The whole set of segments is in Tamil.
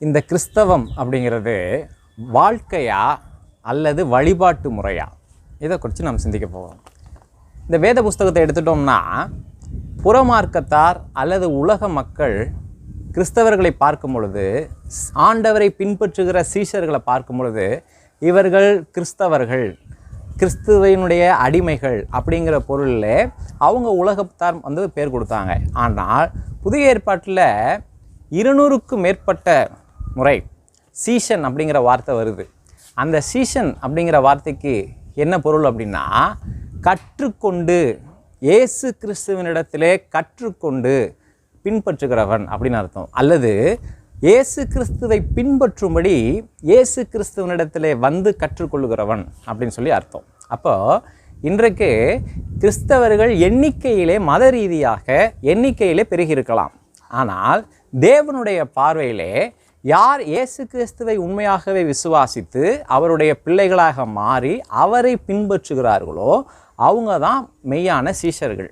இந்த கிறிஸ்தவம் அப்படிங்கிறது வாழ்க்கையா அல்லது வழிபாட்டு முறையா? இதை குறித்து நம்ம சிந்திக்க போகிறோம். இந்த வேத புஸ்தகத்தை எடுத்துட்டோம்னா, புறமார்க்கத்தார் அல்லது உலக மக்கள் கிறிஸ்தவர்களை பார்க்கும் பொழுது, ஆண்டவரை பின்பற்றுகிற சீஷர்களை பார்க்கும் பொழுது, இவர்கள் கிறிஸ்தவர்கள், கிறிஸ்துவனுடைய அடிமைகள் அப்படிங்கிற பொருளில் அவங்க உலகத்தார் பேர் கொடுத்தாங்க. ஆனால் புதிய ஏற்பாட்டில் 200க்கும் மேற்பட்ட முறை சீஷன் அப்படிங்கிற வார்த்தை வருது. அந்த சீஷன் அப்படிங்கிற வார்த்தைக்கு என்ன பொருள் அப்படின்னா, கற்றுக்கொண்டு, இயேசு கிறிஸ்துவனிடத்திலே கற்றுக்கொண்டு பின்பற்றுகிறவன் அப்படின்னு அர்த்தம். அல்லது இயேசு கிறிஸ்துவை பின்பற்றும்படி இயேசு கிறிஸ்துவனிடத்திலே வந்து கற்றுக்கொள்ளுகிறவன் அப்படின்னு சொல்லி அர்த்தம். அப்போது இன்றைக்கு கிறிஸ்தவர்கள் எண்ணிக்கையிலே, மத ரீதியாக எண்ணிக்கையிலே பெருகியிருக்கலாம். ஆனால் தேவனுடைய பார்வையிலே யார் இயேசு கிறிஸ்துவை உண்மையாகவே விசுவாசித்து அவருடைய பிள்ளைகளாக மாறி அவரை பின்பற்றுகிறார்களோ அவங்க தான் மெய்யான சீஷர்கள்.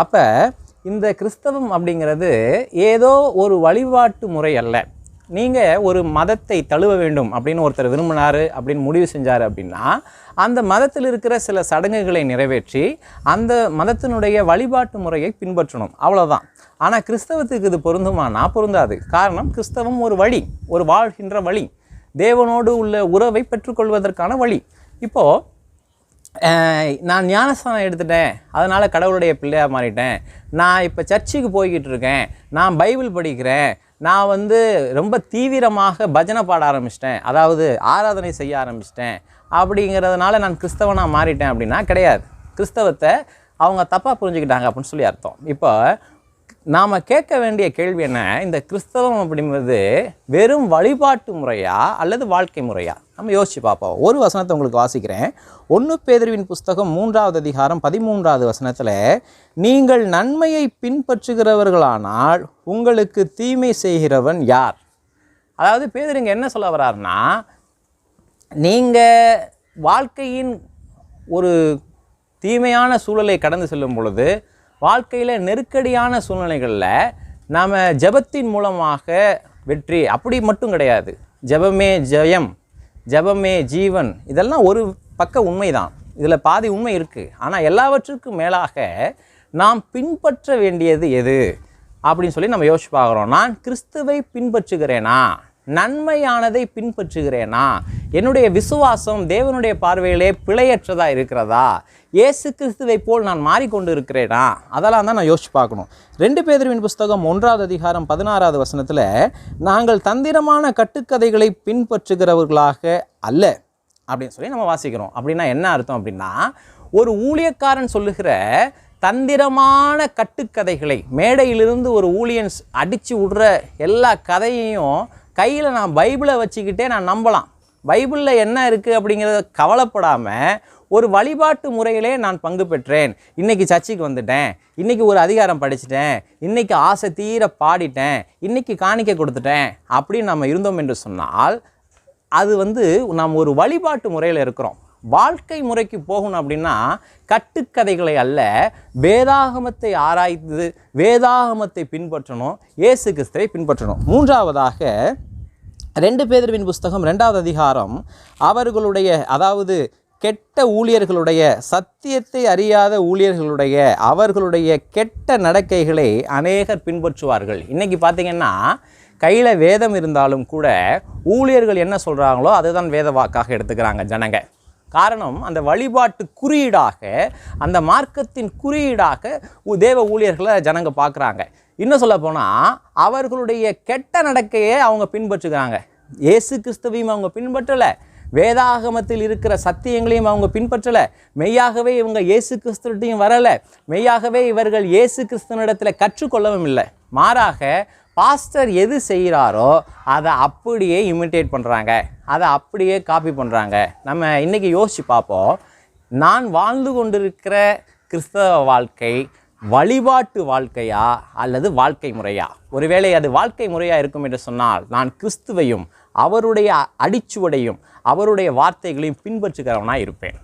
அப்போ இந்த கிறிஸ்தவம் அப்படிங்கிறது ஏதோ ஒரு வழிபாட்டு முறை அல்ல. நீங்கள் ஒரு மதத்தை தழுவ வேண்டும் அப்படின்னு ஒருத்தர் விரும்பினார் அப்படின்னு முடிவு செஞ்சார் அப்படின்னா, அந்த மதத்தில் இருக்கிற சில சடங்குகளை நிறைவேற்றி அந்த மதத்தினுடைய வழிபாட்டு முறையை பின்பற்றணும், அவ்வளோதான். ஆனால் கிறிஸ்தவத்துக்கு இது பொருந்துமானா? பொருந்தாது. காரணம், கிறிஸ்தவம் ஒரு வழி, ஒரு வாழ்கின்ற வழி, தேவனோடு உள்ள உறவை பெற்றுக்கொள்வதற்கான வழி. இப்போது நான் ஞானஸ்தானம் எடுத்துட்டேன், அதனால் கடவுளுடைய பிள்ளையாக மாறிட்டேன், நான் இப்போ சர்ச்சுக்கு போய்கிட்டு இருக்கேன், நான் பைபிள் படிக்கிறேன், நான் ரொம்ப தீவிரமாக பஜனை பாட ஆரம்பிச்சிட்டேன், அதாவது ஆராதனை செய்ய ஆரம்பிச்சிட்டேன் அப்படிங்கிறதுனால நான் கிறிஸ்தவனாக மாறிட்டேன் அப்படின்னா கிடையாது. கிறிஸ்தவத்தை அவங்க தப்பாக புரிஞ்சுக்கிட்டாங்க அப்படின்னு சொல்லி அர்த்தம். இப்போ நாம் கேட்க வேண்டிய கேள்வி என்ன, இந்த கிறிஸ்தவம் அப்படிங்கிறது வெறும் வழிபாட்டு முறையா அல்லது வாழ்க்கை முறையா? நம்ம யோசித்து பார்ப்போம். ஒரு வசனத்தை உங்களுக்கு வாசிக்கிறேன். 1 பேதுருவின் புஸ்தகம் 3வது அதிகாரம் 13வது வசனத்தில், நீங்கள் நன்மையை பின்பற்றுகிறவர்களானால் உங்களுக்கு தீமை செய்கிறவன் யார்? அதாவது பேதுருங்க என்ன சொல்ல வர்றாருன்னா, நீங்கள் வாழ்க்கையின் ஒரு தீமையான சூழலை கடந்து செல்லும் பொழுது, வாழ்க்கையில் நெருக்கடியான சூழ்நிலைகளில் நாம் ஜெபத்தின் மூலமாக வெற்றி, அப்படி மட்டும் கிடையாது. ஜெபமே ஜெயம், ஜெபமே ஜீவன், இதெல்லாம் ஒரு பக்க உண்மைதான், இதில் பாதி உண்மை இருக்குது. ஆனால் எல்லாவற்றுக்கும் மேலாக நாம் பின்பற்ற வேண்டியது எது அப்படின்னு சொல்லி நம்ம யோசிச்சு பார்க்குறோம். நான் கிறிஸ்துவை பின்பற்றுகிறேனா, நன்மையானதை பின்பற்றுகிறேனா, என்னுடைய விசுவாசம் தேவனுடைய பார்வையிலே பிழையற்றதாக இருக்கிறதா, இயேசு கிறிஸ்துவை போல் நான் மாறிக்கொண்டு இருக்கிறேனா, அதெல்லாம் தான் நான் யோசிச்சு பார்க்கணும். 2 பேதுருவின் புஸ்தகம் 1வது அதிகாரம் 16வது வசனத்தில், நாங்கள் தந்திரமான கட்டுக்கதைகளை பின்பற்றுகிறவர்களாக அல்ல அப்படின்னு சொல்லி நம்ம வாசிக்கிறோம். அப்படின்னா என்ன அர்த்தம் அப்படின்னா, ஒரு ஊழியக்காரன் சொல்லுகிற தந்திரமான கட்டுக்கதைகளை, மேடையிலிருந்து ஒரு ஊழியன் அடித்து விடுற எல்லா கதையையும் கையில் நான் பைபிளை வச்சுக்கிட்டே நான் நம்பலாம். பைபிளில் என்ன இருக்குது அப்படிங்கிறத கவலைப்படாமல் ஒரு வழிபாட்டு முறையிலே நான் பங்கு பெற்றேன், இன்றைக்கி சர்ச்சுக்கு வந்துட்டேன், இன்றைக்கி ஒரு அதிகாரம் படிச்சுட்டேன், இன்றைக்கி ஆசை தீர பாடிட்டேன், இன்றைக்கி காணிக்கை கொடுத்துட்டேன் அப்படின்னு நம்ம இருந்தோம் என்று சொன்னால், அது நாம் ஒரு வழிபாட்டு முறையில் இருக்கிறோம். வாழ்க்கை முறைக்கு போகணும் அப்படின்னா கட்டுக்கதைகளை அல்ல, வேதாகமத்தை ஆராய்ந்து வேதாகமத்தை பின்பற்றணும், இயேசு கிறிஸ்துவை பின்பற்றணும். 3வதாக 2 பேதுருவின் புஸ்தகம் 2வது அதிகாரம், அவர்களுடைய, அதாவது கெட்ட ஊழியர்களுடைய, சத்தியத்தை அறியாத ஊழியர்களுடைய, அவர்களுடைய கெட்ட நடக்கைகளை அநேகர் பின்பற்றுவார்கள். இன்றைக்கி பார்த்திங்கன்னா கையில் வேதம் இருந்தாலும் கூட ஊழியர்கள் என்ன சொல்கிறாங்களோ அதுதான் வேத வாக்காக எடுத்துக்கிறாங்க ஜனங்க. காரணம், அந்த வழிபாட்டு குறியீடாக, அந்த மார்க்கத்தின் குறியீடாக தேவ ஊழியர்களை ஜனங்க பார்க்குறாங்க. இன்னும் சொல்ல போனால் அவர்களுடைய கெட்ட நடக்கையை அவங்க பின்பற்றுகிறாங்க. இயேசு கிறிஸ்துவையும் அவங்க பின்பற்றலை, வேதாகமத்தில் இருக்கிற சத்தியங்களையும் அவங்க பின்பற்றலை, மெய்யாகவே இவங்க இயேசு கிறிஸ்துவிட்டையும் வரலை, மெய்யாகவே இவர்கள் இயேசு கிறிஸ்துவனிடத்தில் கற்றுக்கொள்ளவும் இல்லை. மாறாக பாஸ்டர் எது செய்கிறாரோ அதை அப்படியே இமிட்டேட் பண்ணுறாங்க, அதை அப்படியே காப்பி பண்ணுறாங்க. நம்ம இன்றைக்கி யோசித்து பார்ப்போம், நான் வாழ்ந்து கொண்டிருக்கிற கிறிஸ்தவ வாழ்க்கை வழிபாட்டு வாழ்க்கையா அல்லது வாழ்க்கை முறையா? ஒருவேளை அது வாழ்க்கை முறையாக இருக்கும் என்று சொன்னால், நான் கிறிஸ்துவையும் அவருடைய அடிச்சுவடையும் அவருடைய வார்த்தைகளையும் பின்பற்றுகிறவனாக இருப்பேன்.